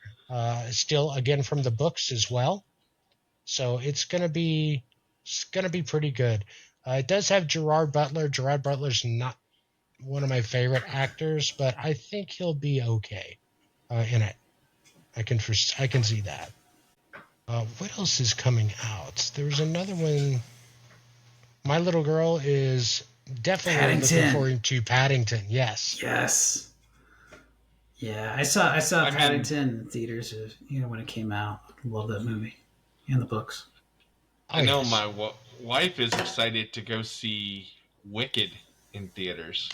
still again from the books as well. So it's gonna be pretty good. It does have Gerard Butler. Gerard Butler's not one of my favorite actors, but I think he'll be okay in it. I can see that. What else is coming out? There's another one. My little girl is definitely looking Paddington. forward to Paddington. Yes. Yes. Yeah, I saw I mean, Paddington in theaters. When it came out. Love that movie and the books. I Oh know yes. my wife is excited to go see Wicked in theaters.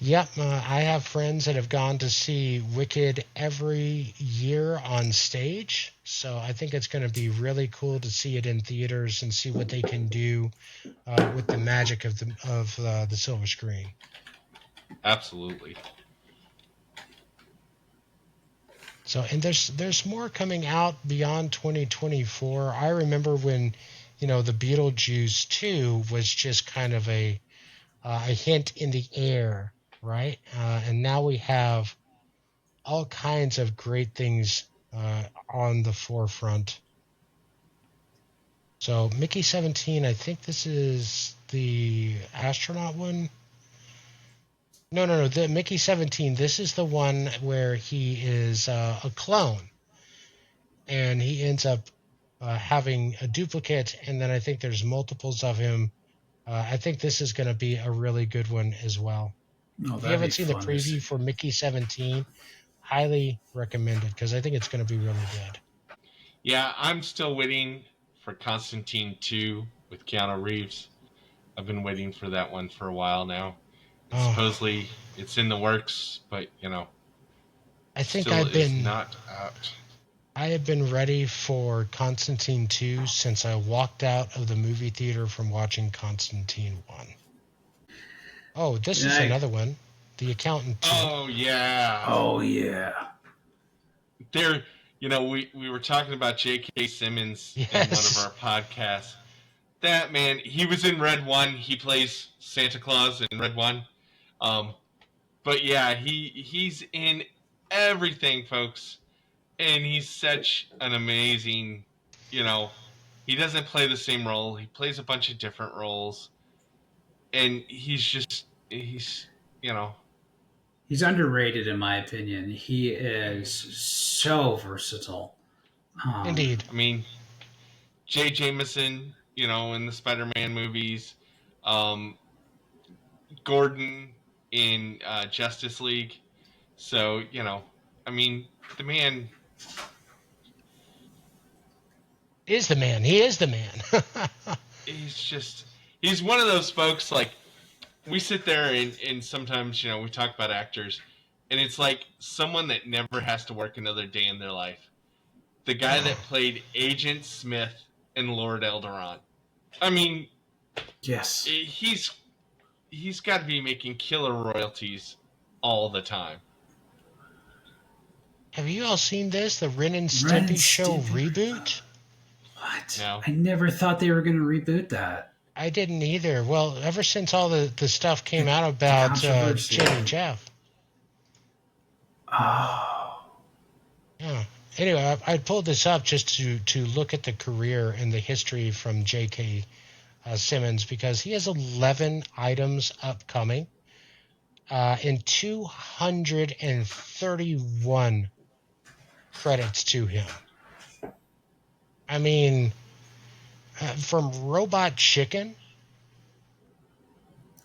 Yep, I have friends that have gone to see Wicked every year on stage, so I think it's going to be really cool to see it in theaters and see what they can do with the magic of the silver screen. Absolutely. So, and there's more coming out beyond 2024. I remember when, the Beetlejuice 2 was just kind of a hint in the air, right? And now we have all kinds of great things on the forefront. So Mickey 17, I think this is the astronaut one. No. The Mickey 17. This is the one where he is a clone, and he ends up having a duplicate, and then I think there's multiples of him. I think this is going to be a really good one as well. Oh, If you that'd be haven't seen the fun to see. preview for Mickey 17, highly recommended because I think it's going to be really good. Yeah, I'm still waiting for Constantine 2 with Keanu Reeves. I've been waiting for that one for a while now. And Oh, supposedly it's in the works, but, I think still is not out. I have been ready for Constantine 2 since I walked out of the movie theater from watching Constantine 1. Oh, this is Yeah. another one. The Accountant 2. Oh, yeah. Oh yeah. There, we were talking about J.K. Simmons in one of Yes. our podcasts. That man, he was in Red One. He plays Santa Claus in Red One. Um, but yeah, he's in everything, folks, and he's such an amazing. You know, he doesn't play the same role. He plays a bunch of different roles, and he's you know He's underrated in my opinion. He is so versatile. Indeed. I mean, Jay Jameson, in the Spider-Man movies, um, Gordon in Justice League. So, I mean, the man Is the man. He is the man. he's one of those folks, like, we sit there and sometimes, we talk about actors, and it's like someone that never has to work another day in their life. The guy that played Agent Smith in Lord Elderon. I mean, Yes. he's got to be making killer royalties all the time. Have you all seen this? The Ren and Ren and Stimpy show Stimpy. reboot? What? No. I never thought they were going to reboot that. I didn't either. Well, ever since all the stuff came The, out the about controversy. Jimmy Jeff. Oh. Yeah. Anyway, I pulled this up just to look at the career and the history from J.K. Simmons because he has 11 items upcoming and 231 credits to him. I mean, from Robot Chicken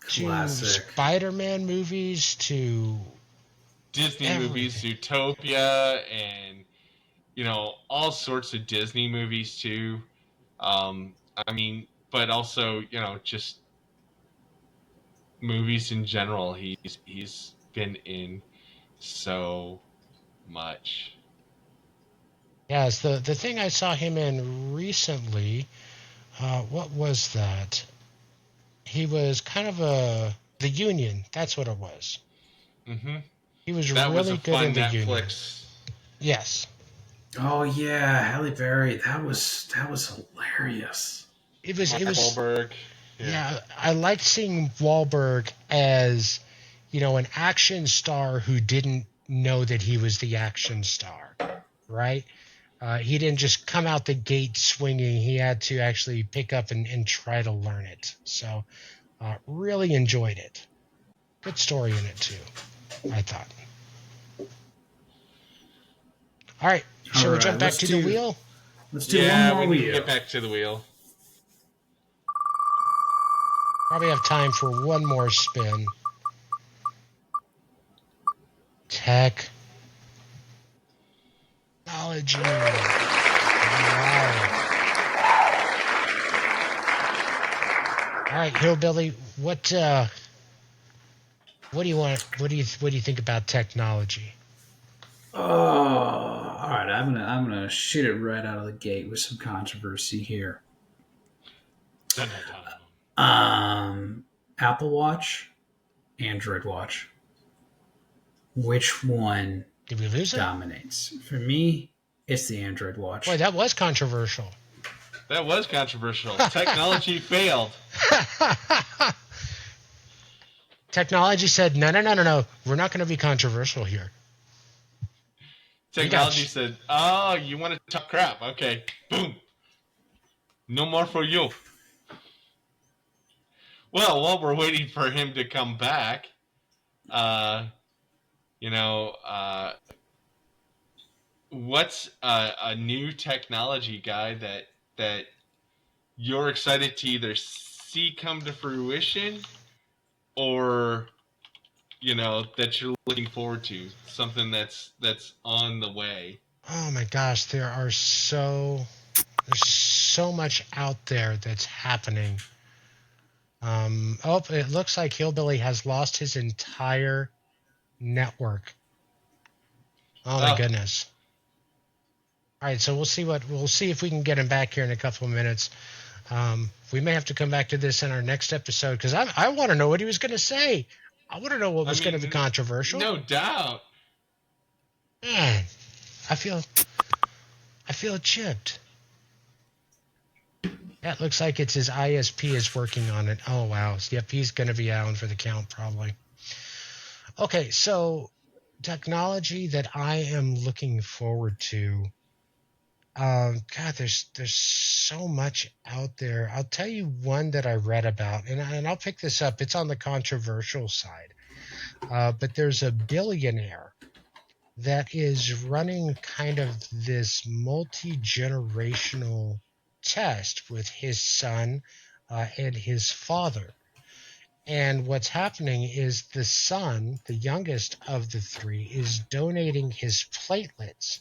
to Classic. Spider-Man movies to Disney movies, everything. Zootopia, and all sorts of Disney movies too. I mean, but also just movies in general. He's been in so much. Yes, the thing I saw him in recently, what was that? He was kind of the Union. That's what it was. Hmm. He was That was a really good in fun the Union. Netflix. Yes. Oh yeah, Halle Berry. That was hilarious. It Mark was Wahlberg. yeah, I liked seeing Wahlberg as, an action star who didn't know that he was the action star, right? He didn't just come out the gate swinging. He had to actually pick up and try to learn it. So, really enjoyed it. Good story in it too, I thought. All right, All shall we jump right, back let's to the do wheel? let's do one Yeah, more we need to wheel. get back to the wheel. Probably have time for one more spin. Technology. All right, Hillbilly, what What do you want? What do you think about technology? Oh, all right. I'm gonna shoot it right out of the gate with some controversy here. Dun, dun, dun. Um, Apple Watch, Android Watch. Which one Did we lose him? dominates? For me, it's the Android Boy, Watch. that was controversial. That was controversial. Technology failed. Technology said, no, no, no, no, no. We're not going to be controversial here. We got Technology said, "Oh, you want to talk crap? Okay, boom. No more for you." Well, while we're waiting for him to come back, uh, you know, what's a new technology guy that you're excited to either see come to fruition or that you're looking forward to, something that's on the way? oh my gosh, there's so much out there that's happening. It looks like Hillbilly has lost his entire network. Oh my Oh, goodness. All right, so we'll see if we can get him back here in a couple of minutes. We may have to come back to this in our next episode because I want to know what he was going to say. I want to know what I was going to be mean, controversial. no doubt. Man, I feel chipped. That looks like it's his ISP is working on it. Oh wow. Yep, he's going to be out for the count probably. Okay, so technology that I am looking forward to. God, there's so much out there. I'll tell you one that I read about, and I'll pick this up. It's on the controversial side, but there's a billionaire that is running kind of this multi-generational test with his son and his father. And what's happening is the son, the youngest of the three, is donating his platelets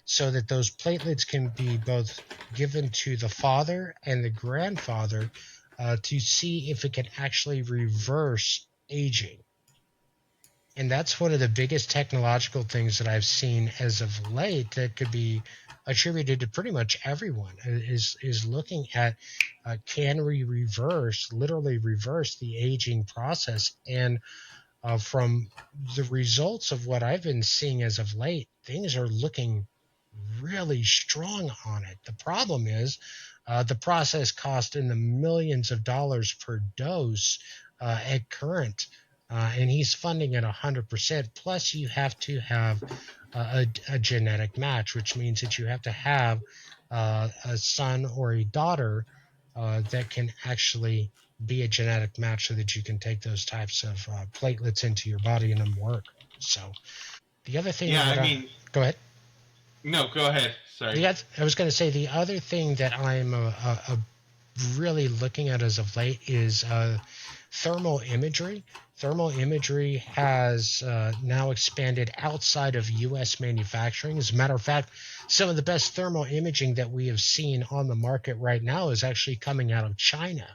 so that those platelets can be both given to the father and the grandfather to see if it can actually reverse aging. And that's one of the biggest technological things that I've seen as of late that could be attributed to pretty much everyone is looking at can we literally reverse the aging process. And from the results of what I've been seeing as of late, things are looking really strong on it. The problem is the process cost in the millions of dollars per dose at current, and he's funding it 100%. Plus, you have to have a genetic match, which means that you have to have a son or a daughter that can actually be a genetic match so that you can take those types of platelets into your body and them work. So the other thing Yeah, that I mean, go ahead. no, go ahead. Sorry. I was going to say the other thing that I'm really looking at as of late is thermal imagery. Thermal imagery has now expanded outside of U.S. manufacturing. As a matter of fact, some of the best thermal imaging that we have seen on the market right now is actually coming out of China.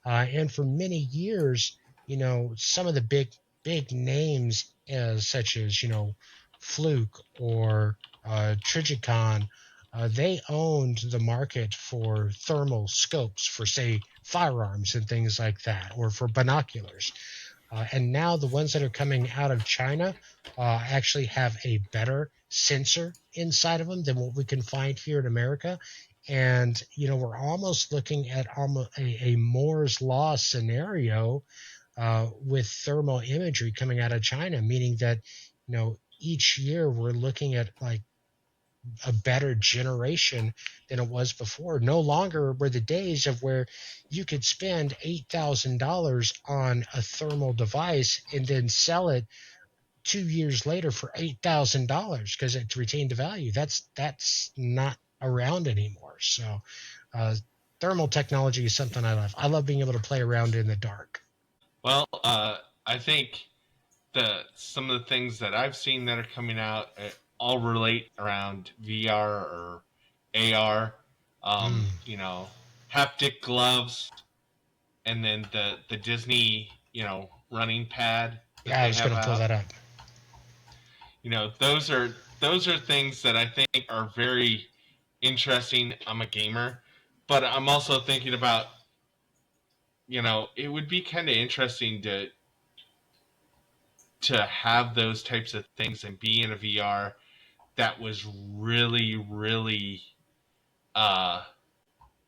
And for many years, some of the big names, such as Fluke or Trigicon, they owned the market for thermal scopes for, say, firearms and things like that, or for binoculars. And now the ones that are coming out of China actually have a better sensor inside of them than what we can find here in America. And we're almost looking at almost a Moore's law scenario with thermal imagery coming out of China, meaning that each year we're looking at like a better generation than it was before. No longer were the days of where you could spend $8,000 on a thermal device and then sell it 2 years later for $8,000 because it retained the value. That's not around anymore. So thermal technology is something I love. I love being able to play around in the dark. Well, I think some of the things that I've seen that are coming out all relate around VR or AR. Mm. Haptic gloves, and then the Disney running pad. that Yeah, I they was have going to pull out. that up. Those are things that I think are very interesting. I'm a gamer, but I'm also thinking about, it would be kind of interesting to have those types of things and be in a VR that was really, really uh,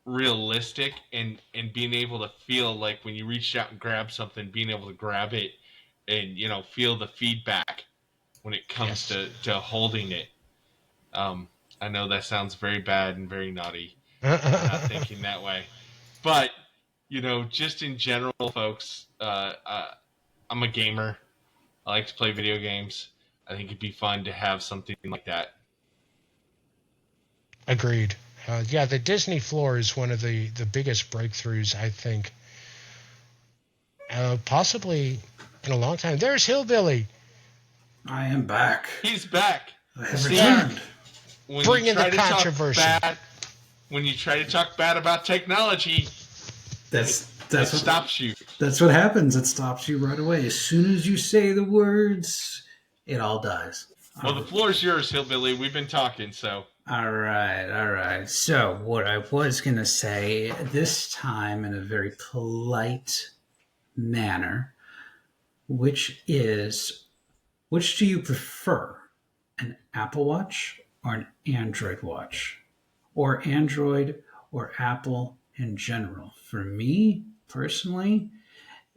realistic, and being able to feel like when you reached out and grabbed something, being able to grab it and feel the feedback when it comes Yes. to holding it. Um, I know that sounds very bad and very naughty for not thinking that way, but just in general, folks, I'm a gamer. I like to play video games. I think it'd be fun to have something like that. Agreed. Yeah, the Disney floor is one of the biggest breakthroughs, I think, possibly in a long time. There's Hillbilly. I am back. He's back. I have See, returned. Back. when you Bring in the try to talk controversy. bad, when you try to talk bad about technology, it, That's it that's what stops you. that's what happens. It stops you right away. As soon as you say the words, it all dies. Well, the floor is yours, Hillbilly. We've been talking, so. All right, all right. So, what I was going to say this time in a very polite manner, which is, which do you prefer, an Apple Watch or an Android Watch? Or Android or Apple in general? For me, personally,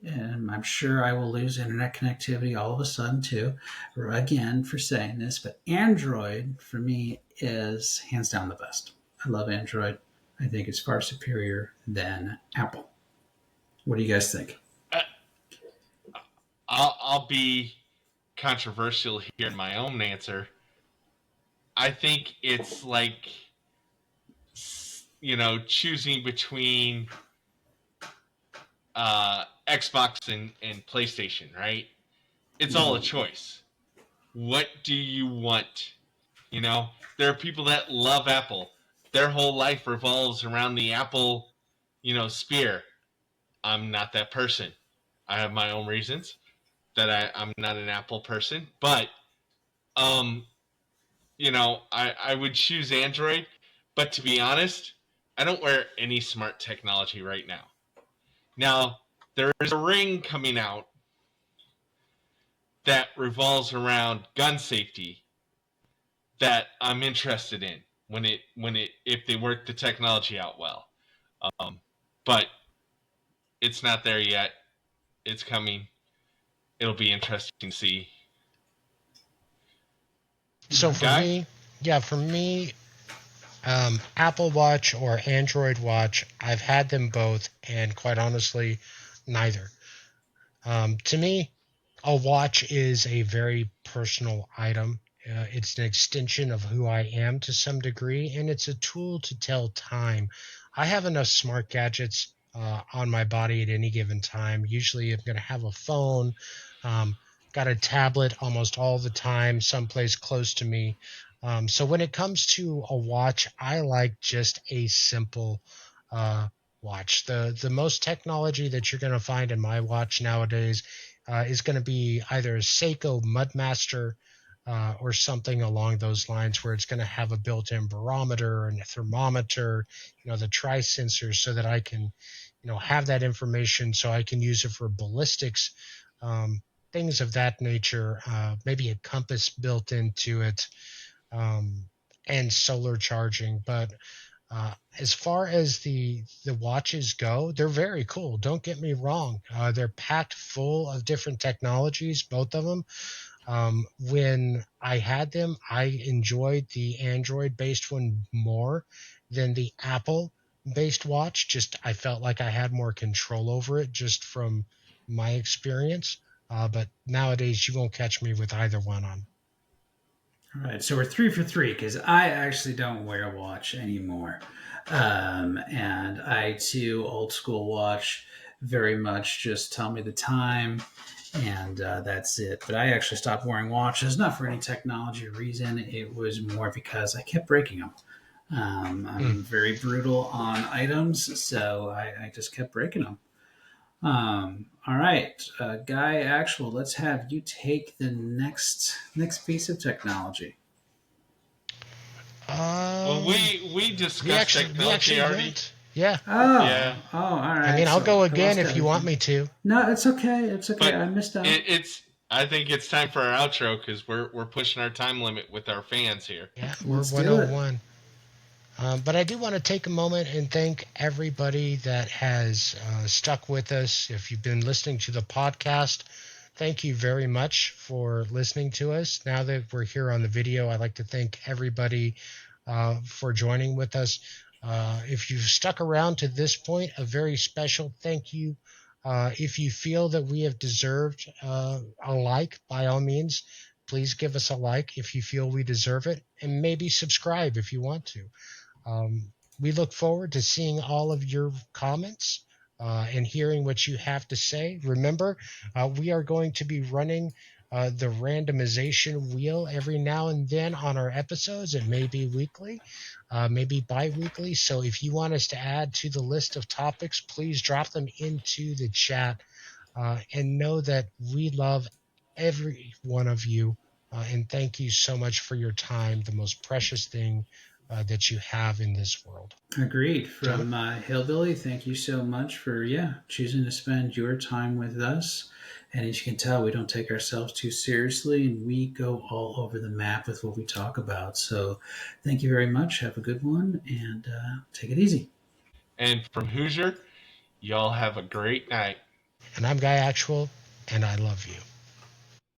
and I'm sure I will lose internet connectivity all of a sudden too, again for saying this, but Android for me is hands down the best. I love Android. I think it's far superior than Apple. What do you guys think? uh, I'll be controversial here in my own answer. I think it's like, choosing between Xbox and PlayStation, right? It's all a choice. What do you want? There are people that love Apple. Their whole life revolves around the Apple, sphere. I'm not that person. I have my own reasons that I'm not an Apple person, but um, I would choose Android. But to be honest, I don't wear any smart technology right now. Now, there is a ring coming out that revolves around gun safety that I'm interested in when it if they work the technology out well. Um, but it's not there yet. It's coming. It'll be interesting to see. So for Guy? me, yeah, for me, Apple Watch or Android Watch, I've had them both, and quite honestly, neither. To me, a watch is a very personal item. It's an extension of who I am to some degree, and it's a tool to tell time. I have enough smart gadgets on my body at any given time. Usually, I'm going to have a phone, um, got a tablet almost all the time, someplace close to me. So when it comes to a watch, I like just a simple uh, watch. The most technology that you're going to find in my watch nowadays is going to be either a Seiko Mudmaster or something along those lines, where it's going to have a built-in barometer and a thermometer, the tri sensors, so that I can, have that information, so I can use it for ballistics, um, things of that nature. Maybe a compass built into it, um, and solar charging, but as far as the watches go, they're very cool. Don't get me wrong; they're packed full of different technologies, both of them. When I had them, I enjoyed the Android-based one more than the Apple-based watch. Just I felt like I had more control over it, just from my experience. But nowadays, you won't catch me with either one on. All right, so we're three for three because I actually don't wear a watch anymore. And I too, old school watch, very much just tell me the time and that's it. But I actually stopped wearing watches, not for any technology reason. It was more because I kept breaking them. Mm. I'm very brutal on items, so I just kept breaking them. All right, Guy Actual, let's have you take the next piece of technology. Well, Um, we we discussed actually technology already. went. Yeah. Yeah, All I right. mean, I'll So go I again lost if you want everything. me to. No, it's okay. It's okay. but I missed out. it's. I think it's time for our outro because we're pushing our time limit with our fans here. Yeah, we're Let's do it. 101. But I do want to take a moment and thank everybody that has stuck with us. If you've been listening to the podcast, thank you very much for listening to us. Now that we're here on the video, I'd like to thank everybody for joining with us. If you've stuck around to this point, a very special thank you. If you feel that we have deserved a like, by all means, please give us a like if you feel we deserve it, and maybe subscribe if you want to. We look forward to seeing all of your comments and hearing what you have to say. Remember, we are going to be running the randomization wheel every now and then on our episodes. It may be weekly, maybe bi weekly. So if you want us to add to the list of topics, please drop them into the chat and know that we love every one of you. And thank you so much for your time, the most precious thing that you have in this world. Agreed. Gentlemen? From Hillbilly, thank you so much for choosing to spend your time with us. And as you can tell, we don't take ourselves too seriously, and we go all over the map with what we talk about. So, thank you very much. Have a good one, and take it easy. And from Hoosier, y'all have a great night. And I'm Guy Actual, and I love you.